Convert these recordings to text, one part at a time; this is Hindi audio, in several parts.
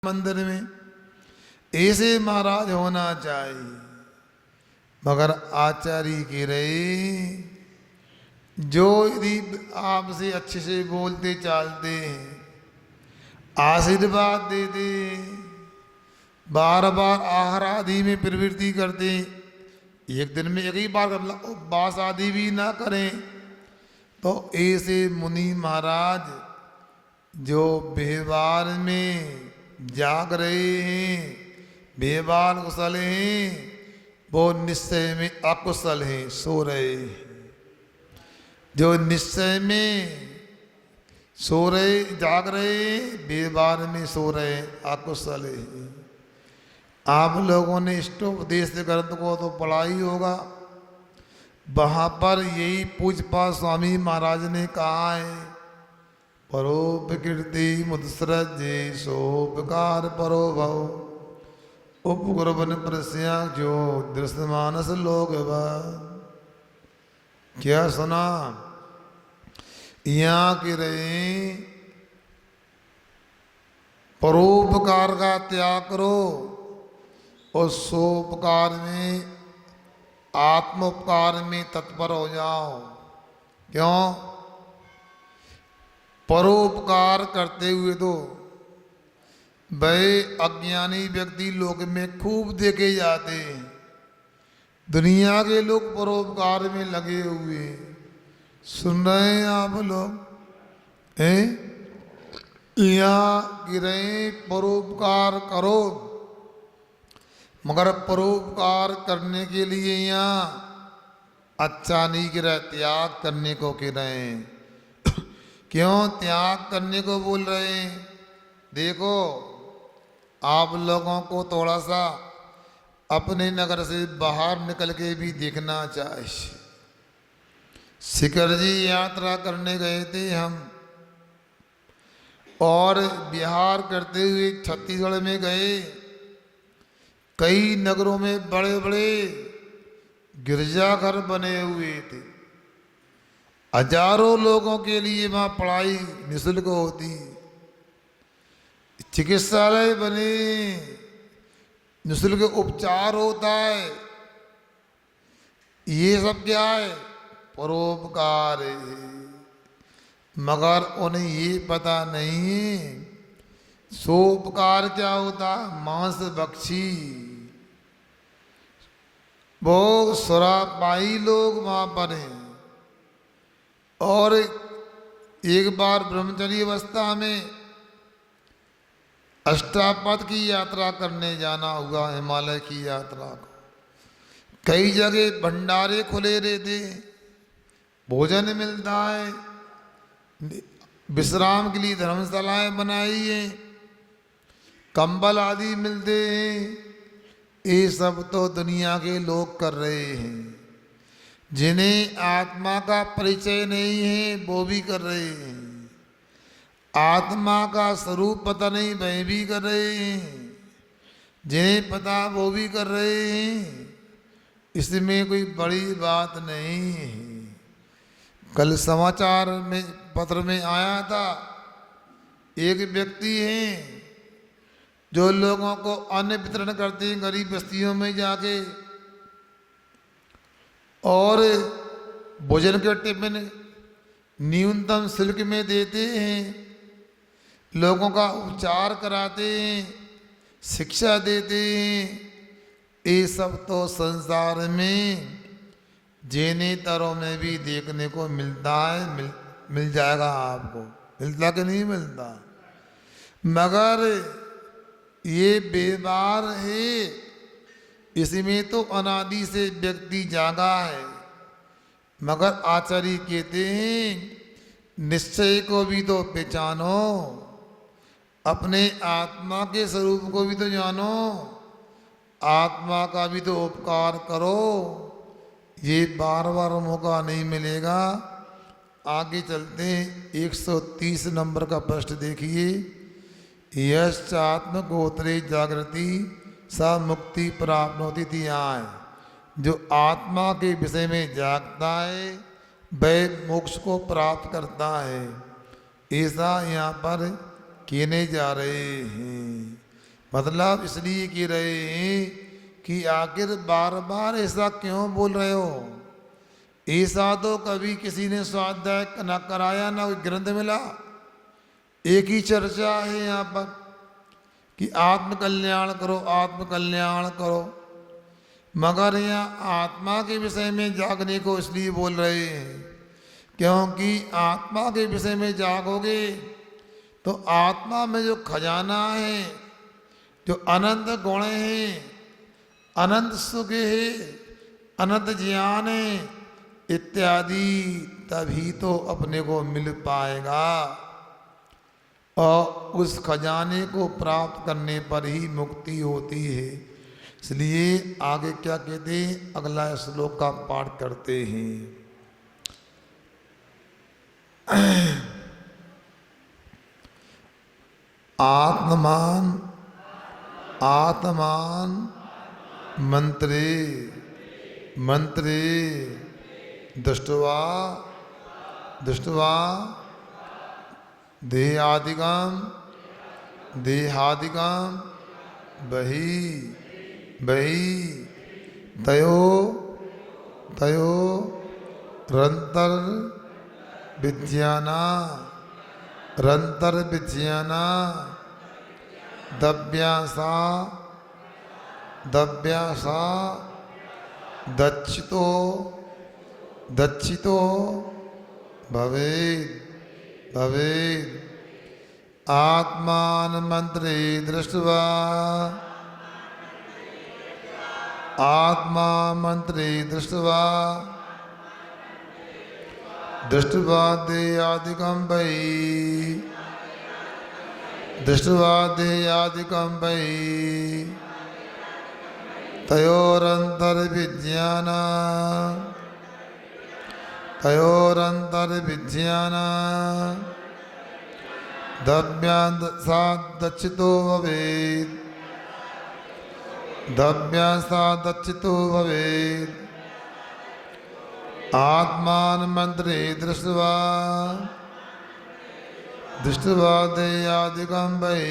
मंदिर में ऐसे महाराज होना चाहिए। मगर आचार्य कह रहे जो यदि आपसे अच्छे से बोलते चालते हैं, आशीर्वाद देते, बार बार आहार आदि में प्रवृत्ति करते, एक दिन में एक ही बार उपवास आदि भी ना करें, तो ऐसे मुनि महाराज जो व्यवहार में जाग रहे हैं, व्यवहार कुशल हैं, वो निश्चय में अकुशल हैं, सो रहे हैं। जो निश्चय में सो रहे जाग रहे, व्यवहार में सो रहे, अकुशल हैं। आप लोगों ने इष्टोपदेश ग्रंथ को तो पढ़ा ही होगा। वहाँ पर यही पूज्यपाद स्वामी महाराज ने कहा है, परोपकीर्ति मुदसृजे सोपकार परो भव उपकुर्बन प्रस्या जो दृश्यमानस लोग। क्या सुना? यहाँ के रहे परोपकार का त्याग करो और सोपकार में आत्मोपकार में तत्पर हो जाओ। क्यों? परोपकार करते हुए तो वह अज्ञानी व्यक्ति लोक में खूब देखे जाते हैं। दुनिया के लोग परोपकार में लगे हुए, सुन रहे हैं आप लोग हैं? यहाँ गिर रहे परोपकार करो, मगर परोपकार करने के लिए यहाँ अच्छा नहीं गिरा, त्याग करने को कह रहे हैं। क्यों त्याग करने को बोल रहे हैं? देखो आप लोगों को थोड़ा सा अपने नगर से बाहर निकल के भी देखना चाहिए। शिखर जी यात्रा करने गए थे हम, और बिहार करते हुए छत्तीसगढ़ में गए। कई नगरों में बड़े बड़े गिरजाघर बने हुए थे, हजारों लोगों के लिए वहाँ पढ़ाई निःशुल्क होती, चिकित्सालय बने, निःशुल्क उपचार होता है। ये सब क्या है? परोपकार है। मगर उन्हें ये पता नहीं है सोपकार क्या होता। मांस बख्शी वो सुरापाई लोग वहाँ पर हैं। और एक बार ब्रह्मचर्य अवस्था में अष्टापद की यात्रा करने जाना हुआ, हिमालय की यात्रा को। कई जगह भंडारे खुले रहते, भोजन मिलता है, विश्राम के लिए धर्मशालाएं बनाई हैं, कंबल आदि मिलते हैं। ये सब तो दुनिया के लोग कर रहे हैं। जिन्हें आत्मा का परिचय नहीं है वो भी कर रहे हैं। आत्मा का स्वरूप पता नहीं वह भी कर रहे हैं। जिन्हें पता वो भी कर रहे हैं। इसमें कोई बड़ी बात नहीं है। कल समाचार में पत्र में आया था, एक व्यक्ति हैं जो लोगों को अन्न वितरण करते हैं गरीब बस्तियों में जाके, और भोजन के टिफिन न्यूनतम शुल्क में देते हैं, लोगों का उपचार कराते हैं, शिक्षा देते हैं। ये सब तो संसार में जेने तरों में भी देखने को मिलता है। मिल जाएगा आपको, मिलता कि नहीं मिलता? मगर ये व्यवहार है, इसमें तो अनादि से व्यक्ति जागा है। मगर आचार्य कहते हैं निश्चय को भी तो पहचानो, अपने आत्मा के स्वरूप को भी तो जानो, आत्मा का भी तो उपकार करो। ये बार बार मौका नहीं मिलेगा। आगे चलते हैं। 130 नंबर का प्रश्न देखिए। यश्चात्म गोत्रे जागृति सा मुक्ति प्राप्नोति थी। यहाँ है जो आत्मा के विषय में जागता है वह मोक्ष को प्राप्त करता है, ऐसा यहाँ पर कहने जा रहे हैं। मतलब इसलिए कह रहे हैं कि आखिर बार बार ऐसा क्यों बोल रहे हो? ऐसा तो कभी किसी ने स्वाध्याय न कराया, ना कोई ग्रंथ मिला। एक ही चर्चा है यहाँ पर कि आत्म कल्याण करो, आत्म कल्याण करो, मगर यहाँ आत्मा के विषय में जागने को इसलिए बोल रहे हैं क्योंकि आत्मा के विषय में जागोगे तो आत्मा में जो खजाना है, जो अनंत गुण है, अनंत सुख है, अनंत ज्ञान है इत्यादि, तभी तो अपने को मिल पाएगा। और उस खजाने को प्राप्त करने पर ही मुक्ति होती है। इसलिए आगे क्या कहते हैं, अगला श्लोक का पाठ करते हैं। आत्मान आत्मान मंत्रे मंत्रे दृष्ट्वा दृष्ट्वा देहादिकम देहादिकम बहि बहि तयो तयो रंतर विज्ञाना रंतर विज्ञाना दव्यासा दव्यासा दक्षितो दक्षितो भवेत् भवेत् आत्मान मंत्रे दृष्ट्वा आत्मा मंत्रे दृष्ट्वा दृष्ट्वा देहादिकं वै दृष्ट्वा देहादिकं वै तयोरन्तर्विज्ञाना तयोरन्तर्विज्ञाना दव्यासा दक्षितो भवेत् दव्यासा दक्षितो भवेत् आत्मान मंत्रे दृष्ट्वा दृष्ट्वा देहादिकं वै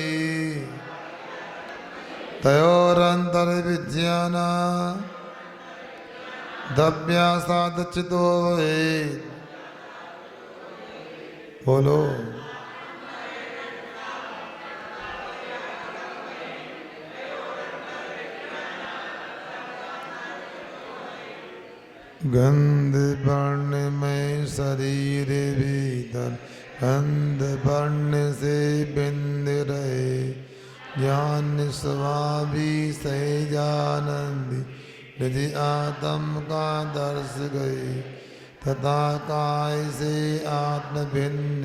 तयोरन्तर्विज्ञाना दव्यासा दक्षितो भवेत्। बोलो गंध वर्ण में शरीर भीतर गंध वर्ण से बिंद रहे ज्ञान स्वाभि सहजानंदी निधि आत्म का दर्श गए तथा काय से आत्म भिन्न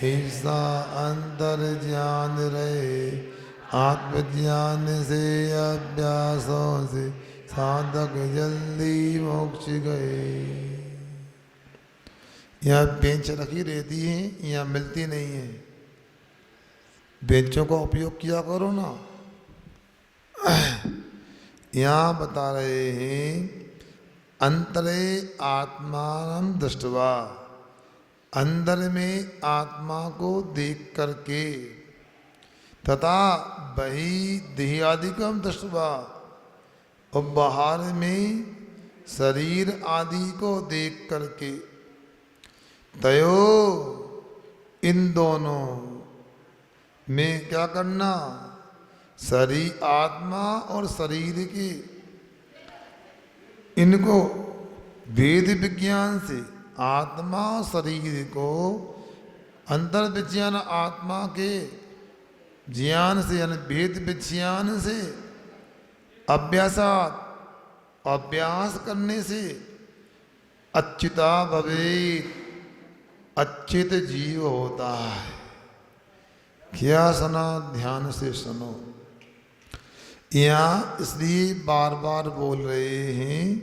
हिस्सा अंतर ज्ञान रहे आत्मज्ञान से अभ्यासों से साधक जल्दी मोक्ष गए। यहाँ बेंच रखी रहती है, यहाँ मिलती नहीं है। बेंचों का उपयोग किया करो ना। यहाँ बता रहे हैं अंतरे आत्मान दृष्ट्वा, अंदर में आत्मा को देख करके तथा बहि देहादिकम दृष्ट्वा, और बाहर में शरीर आदि को देख करके तयो इन दोनों में क्या करना, शरीर आत्मा और शरीर के इनको वेद विज्ञान से आत्मा और शरीर को अंतर विज्ञान आत्मा के ज्ञान से यानी वेद विज्ञान से अभ्यासात अभ्यास करने से अच्युता भवेत्, अच्युत जीव होता है। क्या सुना, ध्यान से सुनो। यहाँ इसलिए बार बार बोल रहे हैं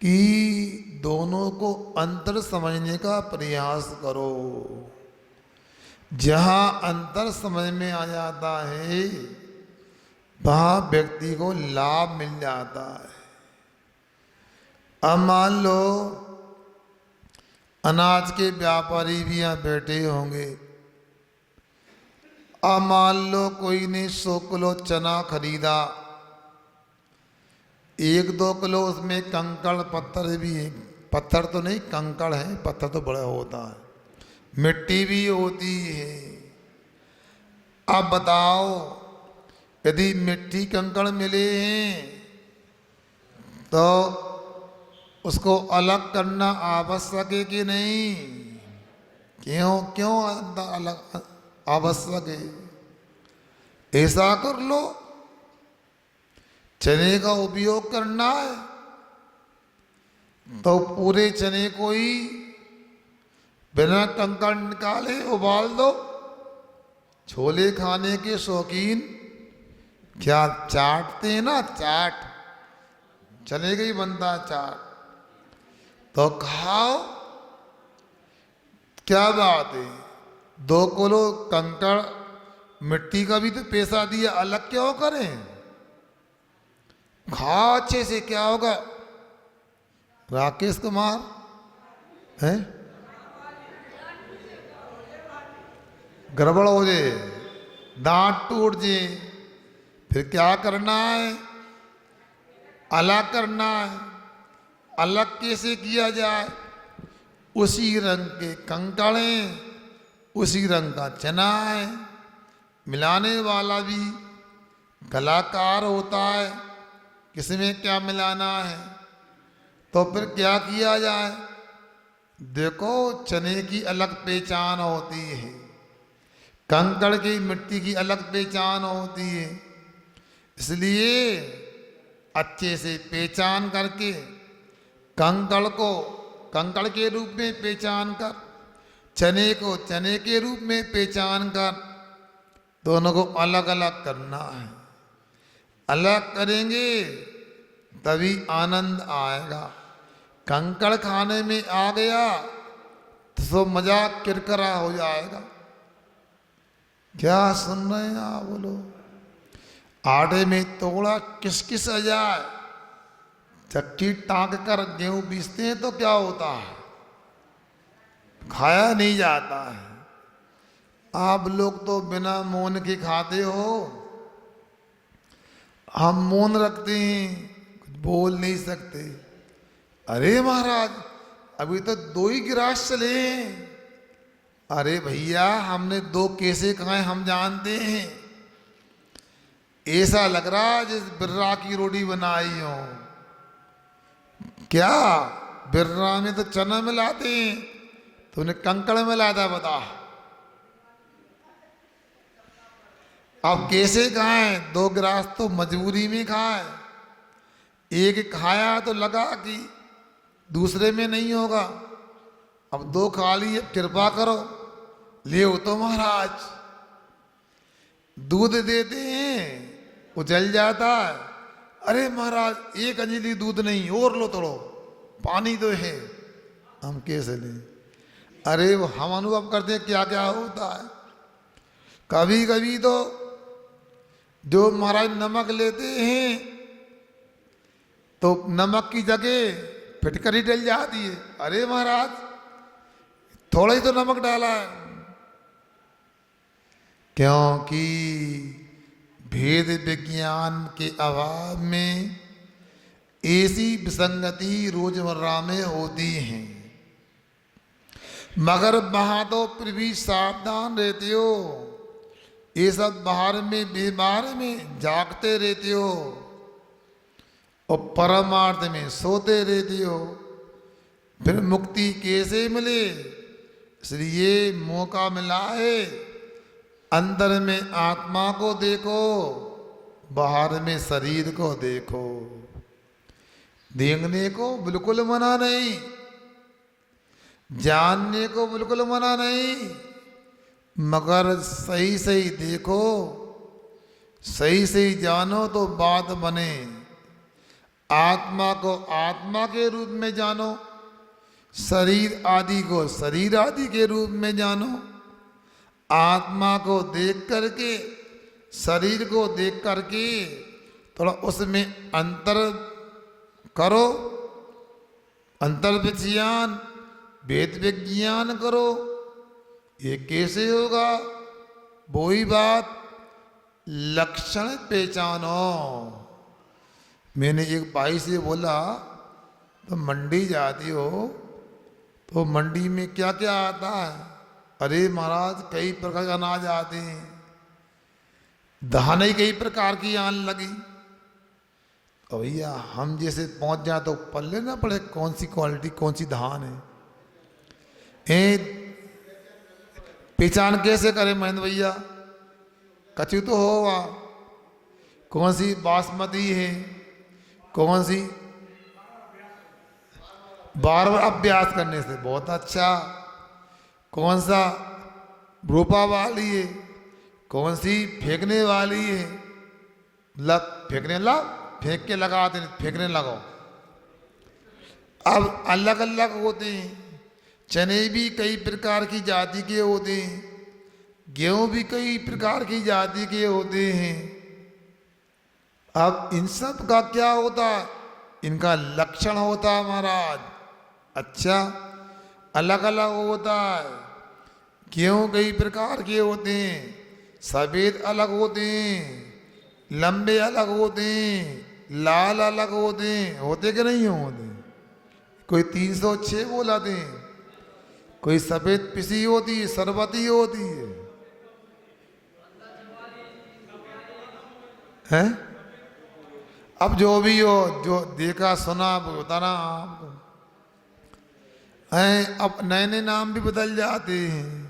कि दोनों को अंतर समझने का प्रयास करो। जहाँ अंतर समझ में आ जाता है वहाँ व्यक्ति को लाभ मिल जाता है। अब मान लो अनाज के व्यापारी भी यहाँ बैठे होंगे, अब मान लो कोई ने 100 किलो चना खरीदा, 1-2 किलो उसमें कंकड़ पत्थर भी है, पत्थर तो नहीं कंकड़ है, पत्थर तो बड़ा होता है, मिट्टी भी होती है। अब बताओ यदि मिट्टी कंकड़ मिले हैं तो उसको अलग करना आवश्यक है कि नहीं? क्यों अलग आवश्यक है? ऐसा कर लो, चने का उपयोग करना है तो पूरे चने को ही बिना कंकड़ निकाले उबाल दो। छोले खाने के शौकीन क्या चाटते हैं ना, चाट चने का ही बनता है चाट, तो खाओ, क्या बात है। 2 किलो कंकड़ मिट्टी का भी तो पैसा दिया, अलग क्यों करें? खाओ अच्छे से, क्या होगा? राकेश कुमार है, गड़बड़ हो जाए, दांत टूट जाए, फिर क्या करना है? अलग करना है। अलग कैसे किया जाए? उसी रंग के कंकड़ हैं, उसी रंग का चना है, मिलाने वाला भी कलाकार होता है, किसमें क्या मिलाना है। तो फिर क्या किया जाए? देखो चने की अलग पहचान होती है, कंकड़ की मिट्टी की अलग पहचान होती है, इसलिए अच्छे से पहचान करके कंकड़ को कंकड़ के रूप में पहचान कर, चने को चने के रूप में पहचान कर, दोनों को अलग अलग करना है। अलग करेंगे तभी आनंद आएगा। कंकड़ खाने में आ गया तो मजाक किरकिरा हो जाएगा। क्या सुन रहे हैं आप? बोलो। आटे में तोड़ा किस किस आ जाए, चक्की टांग कर गेहूं पीसते हैं तो क्या होता है? खाया नहीं जाता है। आप लोग तो बिना मौन के खाते हो, हम मौन रखते हैं, कुछ बोल नहीं सकते। अरे महाराज अभी तो 2 ही गिलास चले हैं। अरे भैया हमने 2 कैसे खाए हम जानते हैं। ऐसा लग रहा जिस बिर्रा की रोटी बनाई हो। क्या बिर्रा में तो चना मिलाते हैं, तूने कंकड़ मिलाता, बता। अब कैसे खाएं? 2 गिलास तो मजबूरी में खाए, एक खाया तो लगा कि दूसरे में नहीं होगा, अब 2 खा लिए, कृपा करो ले हो तो महाराज। दूध देते हैं उजल जाता है। अरे महाराज 1 अंजलि दूध नहीं, और लो थोड़ो, पानी तो है, हम कैसे लें? अरे वो हम अनुभव करते हैं क्या क्या होता है। कभी कभी तो जो महाराज नमक लेते हैं तो नमक की जगह फिटकरी डल जाती है। अरे महाराज थोड़ा ही तो नमक डाला है। क्योंकि भेद विज्ञान के अभाव में ऐसी विसंगति रोजमर्रा में होती है। मगर वहां तो फिर भी सावधान रहते हो, ये सब बाहर में बीमार में जागते रहते हो और परमार्थ में सोते रहते हो। फिर मुक्ति कैसे मिले? इसलिए मौका मिला है, अंदर में आत्मा को देखो, बाहर में शरीर को देखो। देखने को बिल्कुल मना नहीं, जानने को बिल्कुल मना नहीं, मगर सही सही देखो, सही सही जानो तो बात बने। आत्मा को आत्मा के रूप में जानो, शरीर आदि को शरीर आदि के रूप में जानो। आत्मा को देख करके, शरीर को देख करके थोड़ा उसमें अंतर करो, अंतर विज्ञान, वेद विज्ञान करो। ये कैसे होगा? वही बात, लक्षण पहचानो। मैंने एक भाई से बोला, तो मंडी जाती हो तो मंडी में क्या क्या आता है? अरे महाराज, कई प्रकार के अनाज आते हैं, धान ही कई प्रकार की आने लगी। तो भैया हम जैसे पहुंच जाए तो पल्ले ना पड़े कौन सी क्वालिटी, कौन सी धान है। पहचान कैसे करें महेंद्र भैया? कछु तो होगा, कौन सी बासमती है, कौन सी, बार बार अभ्यास करने से बहुत अच्छा। कौन सा रोपा वाली है, कौन सी फेंकने वाली है, फेंकने लग, फेंक के लगाते, फेंकने लगाओ। अब अलग अलग होते हैं, चने भी कई प्रकार की जाति के होते हैं, गेहूं भी कई प्रकार की जाति के होते हैं। अब इन सब का क्या होता है? इनका लक्षण होता है महाराज। अच्छा, अलग अलग होता है। गेहूं कई प्रकार के होते हैं, सफेद अलग होते हैं, लंबे अलग होते हैं, लाल अलग होते हैं, होते कि नहीं होते? कोई 306 बोलाते हैं, कोई सफेद पिसी होती है, सरबती होती है। अब जो भी हो, जो देखा सुना बताना आपको। अब नए नए नाम भी बदल जाते हैं।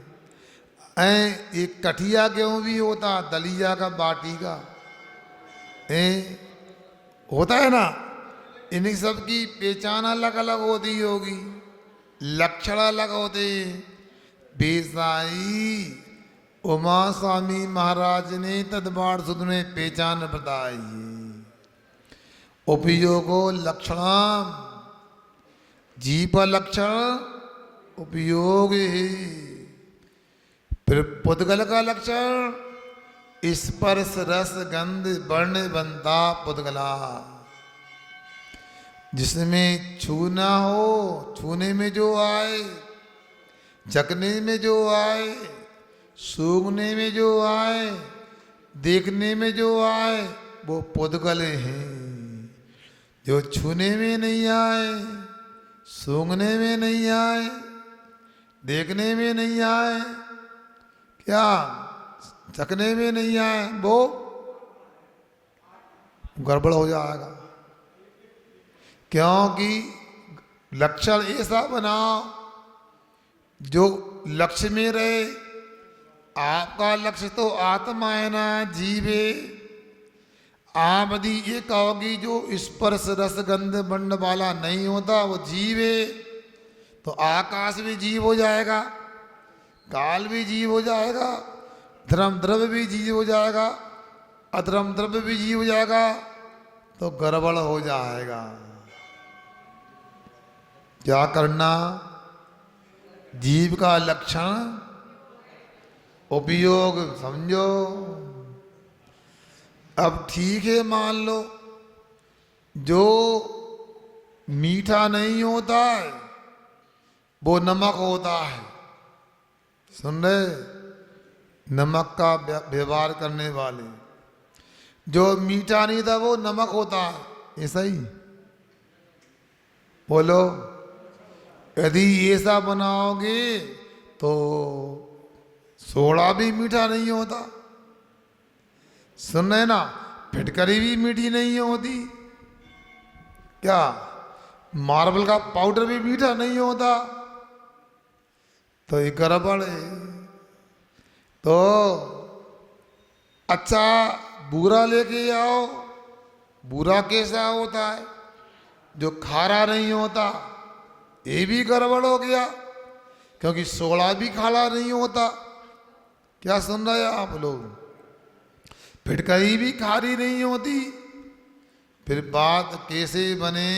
एक कठिया गेहूं भी होता, दलिया का, बाटी का, होता है ना। इन्हीं सब की पहचान अलग अलग होती होगी, लक्षण अलग होते। बेसाई उमा स्वामी महाराज ने तदबार सुध में पहचान बताई। उपयोगो लक्षणम, जीव लक्षण उपयोग है। फिर पुद्गल का लक्षण स्पर्श रस गंध वर्ण बंधा पुद्गला, जिसमें छूना हो, छूने में जो आए, चखने में जो आए, सूंघने में जो आए, देखने में जो आए, वो पुद्गल हैं। जो छूने में नहीं आए, सूंघने में नहीं आए, देखने में नहीं आए, क्या चखने में नहीं आए, वो गड़बड़ हो जाएगा। क्योंकि लक्षण ऐसा बनाओ जो लक्ष्य में रहे। आपका लक्ष्य तो आत्मा है ना, जीव है। आप यदि ये कहोगी जो स्पर्श रस गंध वर्ण वाला नहीं होता वो जीव है, तो आकाश भी जीव हो जाएगा, काल भी जीव हो जाएगा, धर्म द्रव्य भी जीव हो जाएगा, अधर्म द्रव्य भी जीव हो जाएगा, तो गड़बड़ हो जाएगा। क्या करना? जीव का लक्षण उपयोग समझो। अब ठीक है, मान लो जो मीठा नहीं होता है वो नमक होता है। सुन रहे? नमक का व्यवहार करने वाले, जो मीठा नहीं था वो नमक होता है, ऐसा ही बोलो। यदि ऐसा बनाओगे तो सोडा भी मीठा नहीं होता। सुन रहे ना? फिटकरी भी मीठी नहीं होती। क्या मार्बल का पाउडर भी मीठा नहीं होता? तो ये गड़बड़ है। तो अच्छा बूरा लेके आओ, बूरा कैसा होता है? जो खारा नहीं होता। ये भी गड़बड़ हो गया, क्योंकि सोडा भी खारा नहीं होता। क्या सुन रहे हैं आप लोग? फिटकरी भी खारी नहीं होती। फिर बात कैसे बने?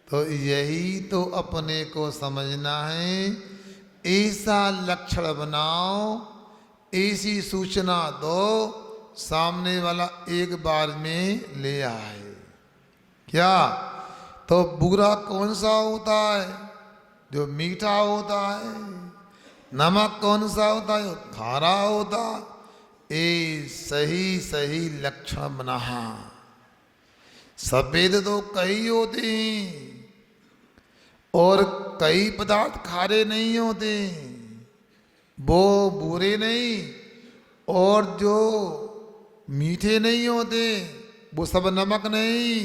तो यही तो अपने को समझना है। ऐसा लक्षण बनाओ, ऐसी सूचना दो, सामने वाला एक बार में ले आए। क्या? तो बुरा कौन सा होता है? जो मीठा होता है। नमक कौन सा होता है? खारा होता। ए सही सही लक्षण बना। सफेद तो कई होते हैं और कई पदार्थ खारे नहीं होते, वो बुरे नहीं, और जो मीठे नहीं होते वो सब नमक नहीं।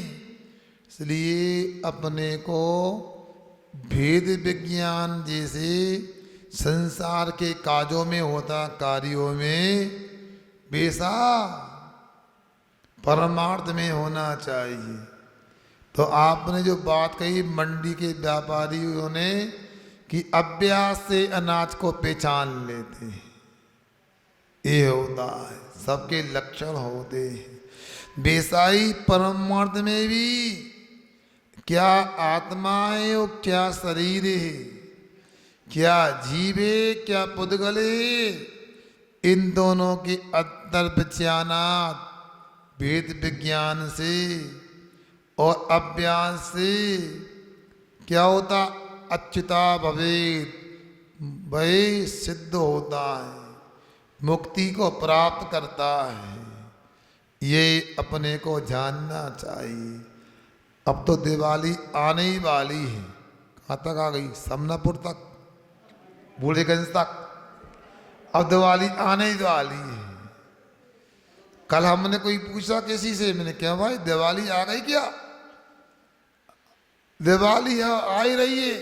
इसलिए अपने को भेद विज्ञान जैसे संसार के काजों में होता कार्यों में, वैसा परमार्थ में होना चाहिए। तो आपने जो बात कही मंडी के व्यापारियों ने कि अभ्यास से अनाज को पहचान लेते हैं, ये होता है, सबके लक्षण होते हैं। वैसा ही परमार्थ में भी क्या आत्मा है और क्या शरीर है, क्या जीव है क्या पुद्गल है, इन दोनों के अंतर विचानात वेद विज्ञान से और अभ्यास से क्या होता? अच्युता भवेत, वही सिद्ध होता है, मुक्ति को प्राप्त करता है। ये अपने को जानना चाहिए। अब तो दिवाली आने ही वाली है। कहाँ तक आ गई? समनापुर तक, बूढ़ेगंज तक। अब दिवाली आने ही वाली है। कल हमने कोई पूछा किसी से, मैंने कहा भाई दिवाली आ गई क्या? दिवाली आ ही रही है।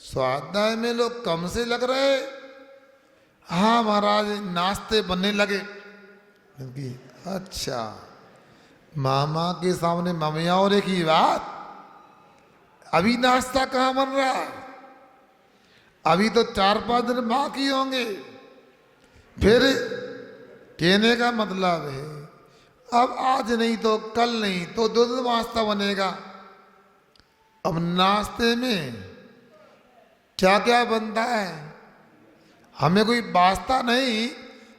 स्वाध्याय में लोग कम से लग रहे। हाँ महाराज, नाश्ते बनने लगे। अच्छा, मामा के सामने ममिया और एक ही बात, अभी नाश्ता कहाँ बन रहा है? अभी तो 4-5 दिन बाकी होंगे। फिर कहने का मतलब है अब आज नहीं तो कल नहीं तो 2 दिन नाश्ता बनेगा। अब नाश्ते में क्या क्या बनता है हमें कोई वास्ता नहीं,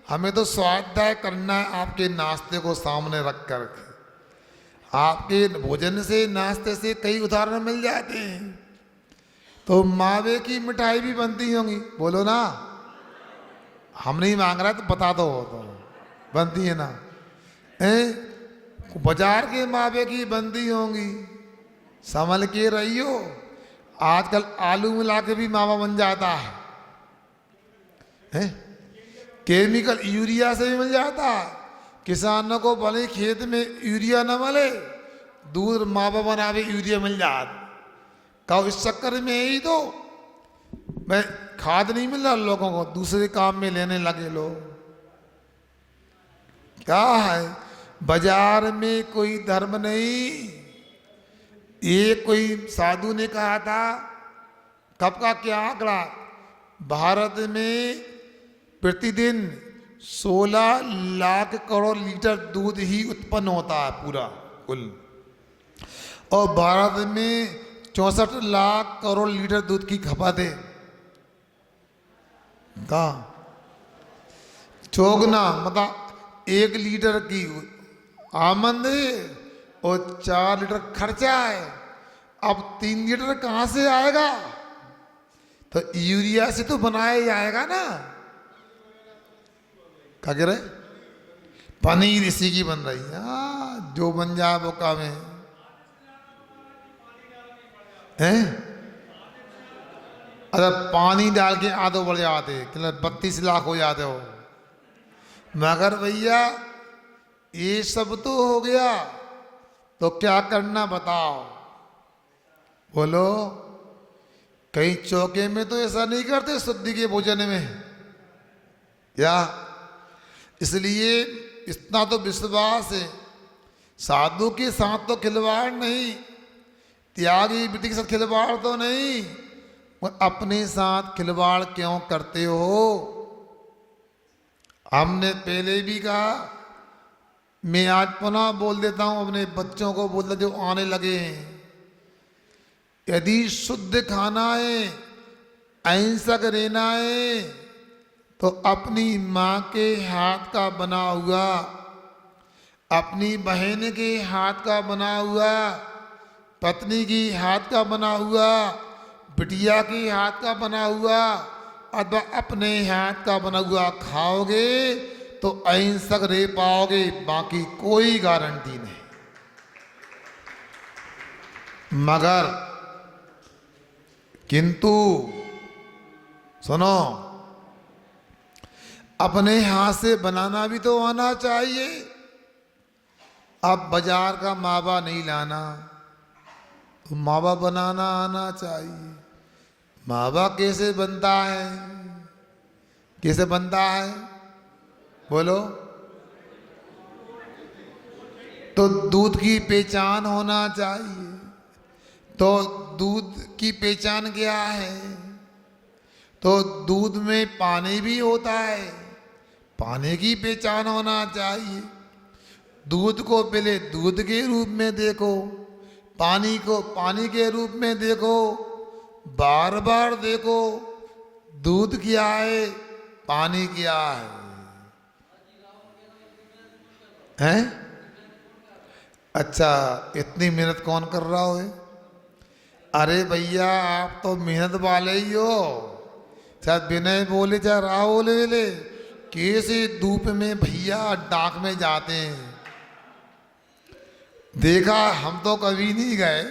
हमें तो स्वाध्याय करना है आपके नाश्ते को सामने रख कर। आपके भोजन से नाश्ते से कई उदाहरण मिल जाते हैं। तो मावे की मिठाई भी बनती होंगी, बोलो ना। हम नहीं मांग रहा तो बता दो, तो बनती है ना। बाजार के मावे की बनती होंगी, संभल के रहियो। आजकल आलू मिला के भी मावा बन जाता है, केमिकल यूरिया से भी मिल जाता है। किसानों को भले खेत में यूरिया न मिले, दूध मावा बनावे यूरिया मिल जाता। कहो इस चक्कर में ही तो मैं खाद नहीं मिल रहा लोगों को, दूसरे काम में लेने लगे लोग। क्या है, बाजार में कोई धर्म नहीं। ये कोई साधु ने कहा था, कब का क्या आंकड़ा, भारत में प्रतिदिन 16 लाख करोड़ लीटर दूध ही उत्पन्न होता है पूरा कुल, और भारत में 64 लाख करोड़ लीटर दूध की खपत है। कहा चौगुना, मतलब 1 लीटर की आमदनी है और 4 लीटर खर्चा है। अब 3 लीटर कहाँ से आएगा? तो यूरिया से तो बनाया जाएगा ना। क्या कह रहे? पनीर इसी की बन रही है। जो बन जाए वो काम है। अगर पानी डाल के आधो बढ़ जाते, 32 लाख हो जाते हो। मगर भैया ये सब तो हो गया, तो क्या करना बताओ? बोलो। कहीं चौके में तो ऐसा नहीं करते शुद्धि के भोजन में, या? इसलिए इतना तो विश्वास है, साधु के साथ तो खिलवाड़ नहीं, त्यागी विधि के साथ खिलवाड़ तो नहीं, और अपने साथ खिलवाड़ क्यों करते हो? हमने पहले भी कहा, मैं आज पुनः बोल देता हूं, अपने बच्चों को बोलता जो आने लगे हैं, यदि शुद्ध खाना है, अहिंसक रहना है, तो अपनी माँ के हाथ का बना हुआ, अपनी बहन के हाथ का बना हुआ, पत्नी की हाथ का बना हुआ, बिटिया की हाथ का बना हुआ, अथवा अपने हाथ का बना हुआ खाओगे तो अहिंसक रह पाओगे, बाकी कोई गारंटी नहीं। मगर किंतु सुनो, अपने हाथ से बनाना भी तो आना चाहिए। अब बाजार का मावा नहीं लाना, तो मावा बनाना आना चाहिए। मावा कैसे बनता है? कैसे बनता है बोलो? तो दूध की पहचान होना चाहिए। तो दूध की पहचान क्या है? तो दूध में पानी भी होता है, पानी की पहचान होना चाहिए। दूध को पहले दूध के रूप में देखो, पानी को पानी के रूप में देखो, बार बार देखो दूध क्या है, पानी क्या है, हैं? अच्छा, इतनी मेहनत कौन कर रहा हो? अरे भैया, आप तो मेहनत वाले ही हो। चाहे विनय बोले चाहे राहुल बोले, कैसे धूप में भैया डाक में जाते हैं। देखा, हम तो कभी नहीं गए,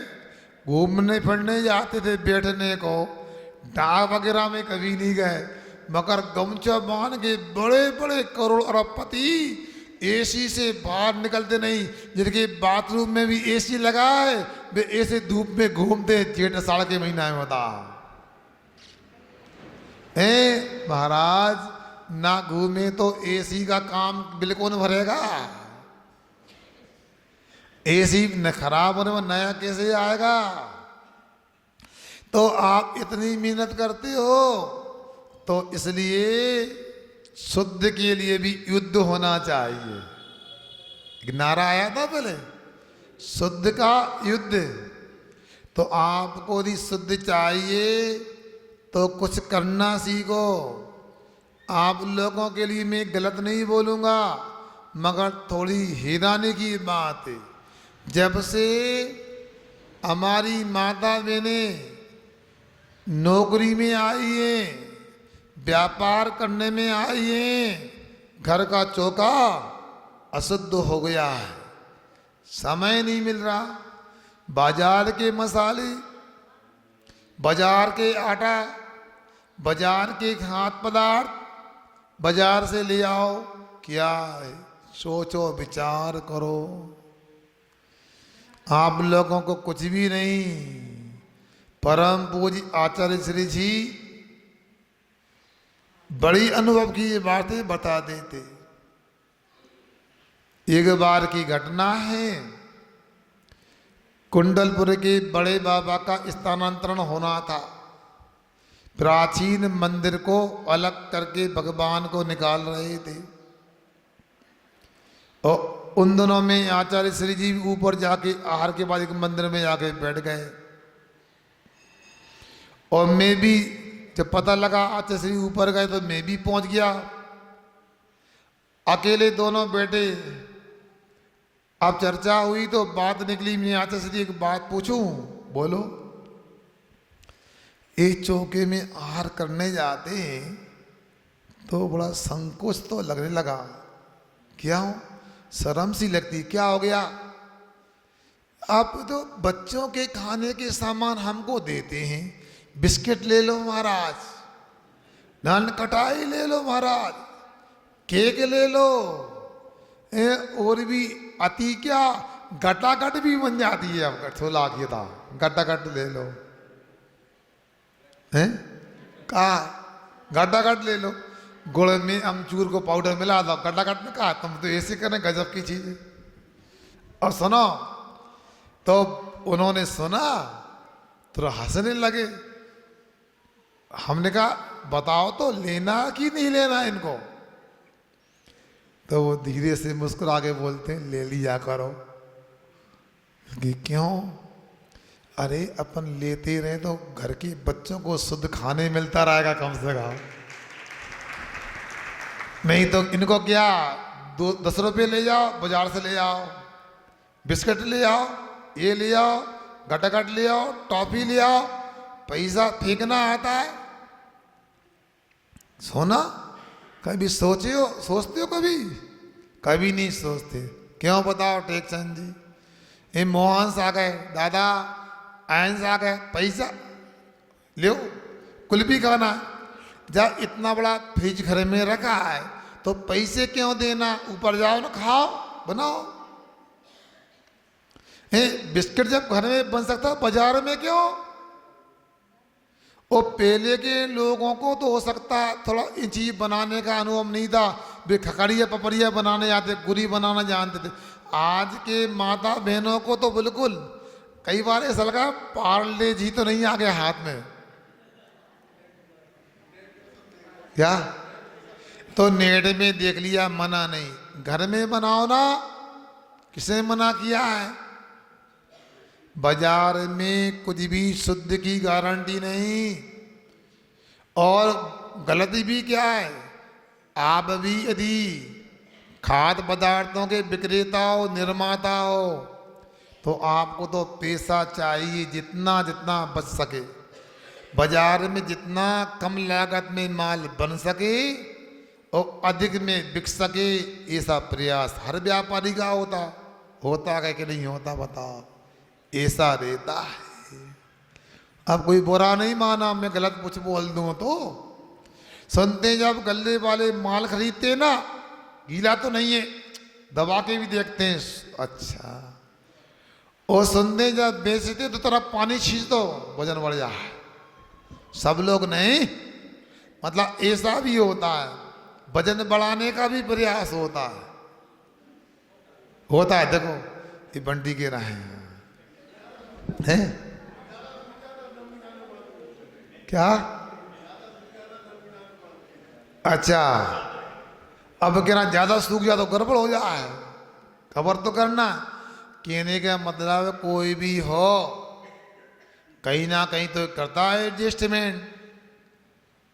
घूमने फिरने जाते थे बैठने को, डाक वगैरह में कभी नहीं गए। मगर गमछा बांध के बड़े बड़े करोड़ अरबपति एसी से बाहर निकलते नहीं, जिनके बाथरूम में भी एसी लगा है, वे ऐसे धूप में घूमते जेठ साढ़ के महीना में होता है। महाराज, ना घूमे तो एसी का काम बिल कौन भरेगा? एसी न खराब होने में नया कैसे आएगा? तो आप इतनी मेहनत करते हो, तो इसलिए शुद्ध के लिए भी युद्ध होना चाहिए। एक नारा आया था पहले, शुद्ध का युद्ध। तो आपको यदि शुद्ध चाहिए तो कुछ करना सीखो। आप लोगों के लिए मैं गलत नहीं बोलूँगा, मगर थोड़ी हैरानी की बात है, जब से हमारी माता बहनें नौकरी में आई हैं, व्यापार करने में आई हैं, घर का चौका अशुद्ध हो गया है, समय नहीं मिल रहा। बाजार के मसाले, बाजार के आटा, बाजार के खाद्य पदार्थ बाजार से ले आओ, क्या है? सोचो, विचार करो। आप लोगों को कुछ भी नहीं। परम पूज्य आचार्य श्री जी बड़ी अनुभव की ये बातें बता देते। एक बार की घटना है, कुंडलपुर के बड़े बाबा का स्थानांतरण होना था। प्राचीन मंदिर को अलग करके भगवान को निकाल रहे थे, और उन दिनों में आचार्य श्री जी ऊपर जाके आहार के बाद एक मंदिर में जाके बैठ गए। और मैं भी जब पता लगा आचार्य श्री ऊपर गए तो मैं भी पहुंच गया। अकेले दोनों बैठे, अब चर्चा हुई तो बात निकली, मैं आचार्य श्री एक बात पूछूं? बोलो। एक चौके में आहार करने जाते हैं तो बड़ा संकोच तो लगने लगा। क्या हो? शर्म सी लगती। क्या हो गया? आप तो बच्चों के खाने के सामान हमको देते हैं, बिस्किट ले लो महाराज, नान कटाई ले लो महाराज, केक ले लो, और भी अति क्या गटागट भी बन जाती है। अब छोला किया था, गटागट ले लो, हैं? कहा गटागट ले लो, गुड़ में अमचूर को पाउडर मिला दो, गटागट में कहा तुम तो ऐसे करें, गजब की चीज है। और सुनो, तो उन्होंने सुना तो हंसने लगे। हमने कहा बताओ तो लेना कि नहीं लेना इनको? तो वो धीरे से मुस्कुरा के बोलते हैं, ले लिया करो। कि क्यों? अरे अपन लेते रहे तो घर के बच्चों को शुद्ध खाने मिलता रहेगा कम से कम, नहीं तो इनको क्या 10 रुपये ले जाओ, बाजार से ले आओ, बिस्किट ले आओ, ये ले आओ, गटागट ले आओ, टॉफी ले आओ, पैसा फेंकना आता है। सोना कभी सोचते हो कभी? कभी नहीं सोचते। क्यों बताओ टेकचंद जी? ये मोहन आ गए, दादा आयंस आ गए, पैसा लो कुल्फी खाना। जब इतना बड़ा फ्रिज घर में रखा है तो पैसे क्यों देना? ऊपर जाओ ना, खाओ, बनाओ। बिस्किट जब घर में बन सकता है बाजार में क्यों? वो पहले के लोगों को तो हो सकता है थोड़ा ये चीज बनाने का अनुभव नहीं था, वे खकड़िया पपड़िया बनाने जाते, गुरी बनाना जानते थे। आज के माता बहनों को तो बिल्कुल, कई बार ऐसा लगा पार्ले जी तो नहीं आ गया हाथ में क्या? तो नेट में देख लिया, मना नहीं। घर में बनाओ ना, किसने मना किया है? बाजार में कुछ भी शुद्ध की गारंटी नहीं। और गलती भी क्या है? आप भी यदि खाद्य पदार्थों के विक्रेता हो, निर्माता हो, तो आपको तो पैसा चाहिए जितना जितना बच सके। बाजार में जितना कम लागत में माल बन सके और अधिक में बिक सके, ऐसा प्रयास हर व्यापारी का होता है कि नहीं होता? बताओ, ऐसा रहता है। अब कोई बुरा नहीं माना, मैं गलत कुछ बोल दूं तो सुनते, जब गल्ले वाले माल खरीदते ना, गीला तो नहीं है, दबा के भी देखते हैं, अच्छा। और सुनते जब बेचते तो तरफ पानी छींच दो, वजन बढ़ जाए। सब लोग नहीं, मतलब ऐसा भी होता है, वजन बढ़ाने का भी प्रयास होता है। देखो ये बंटी के रहे हैं क्या? अच्छा, अब कहना ज्यादा सूख जाए तो गड़बड़ हो जाए, खबर तो करना। कहने का मतलब कोई भी हो, कहीं ना कहीं तो करता है एडजस्टमेंट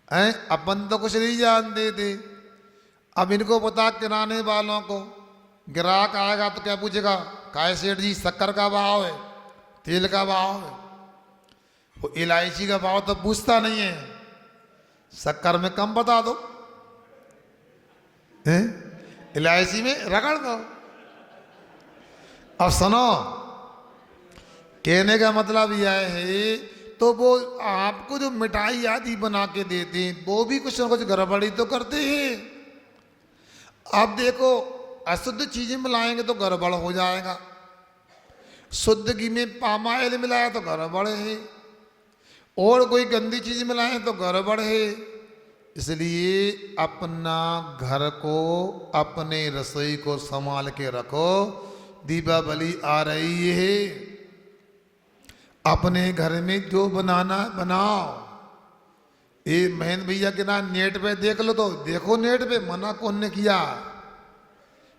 है। अपन तो कुछ नहीं जानते थे। अब इनको पता, किराने वालों को ग्राहक आएगा तो क्या पूछेगा? काय सेठ जी शक्कर का भाव है, तेल का भाव है। वो इलायची का भाव तो पूछता नहीं है, शक्कर में कम बता दो, इलायची में रगड़ दो। अब सुनो, कहने का मतलब यह है, तो वो आपको जो मिठाई आदि बना के देते हैं, वो भी कुछ ना कुछ गड़बड़ी तो करते हैं। अब देखो, अशुद्ध चीजें मिलाएंगे तो गड़बड़ हो जाएगा, शुद्ध घी में पाम ऑयल मिलाया तो गड़बड़ है, और कोई गंदी चीज मिलाए तो गड़बड़ है। इसलिए अपना घर को, अपने रसोई को संभाल के रखो। दीपावली आ रही है, अपने घर में जो बनाना बनाओ। ये महेंद्र भैया के ना नेट पे देख लो, तो देखो नेट पे, मना कौन ने किया?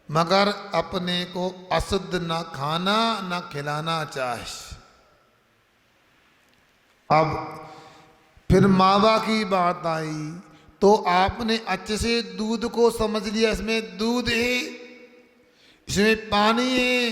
मगर अपने को अशुद्ध ना खाना ना खिलाना चाहिए। अब फिर मावा की बात आई तो आपने अच्छे से दूध को समझ लिया, इसमें दूध है, इसमें पानी है,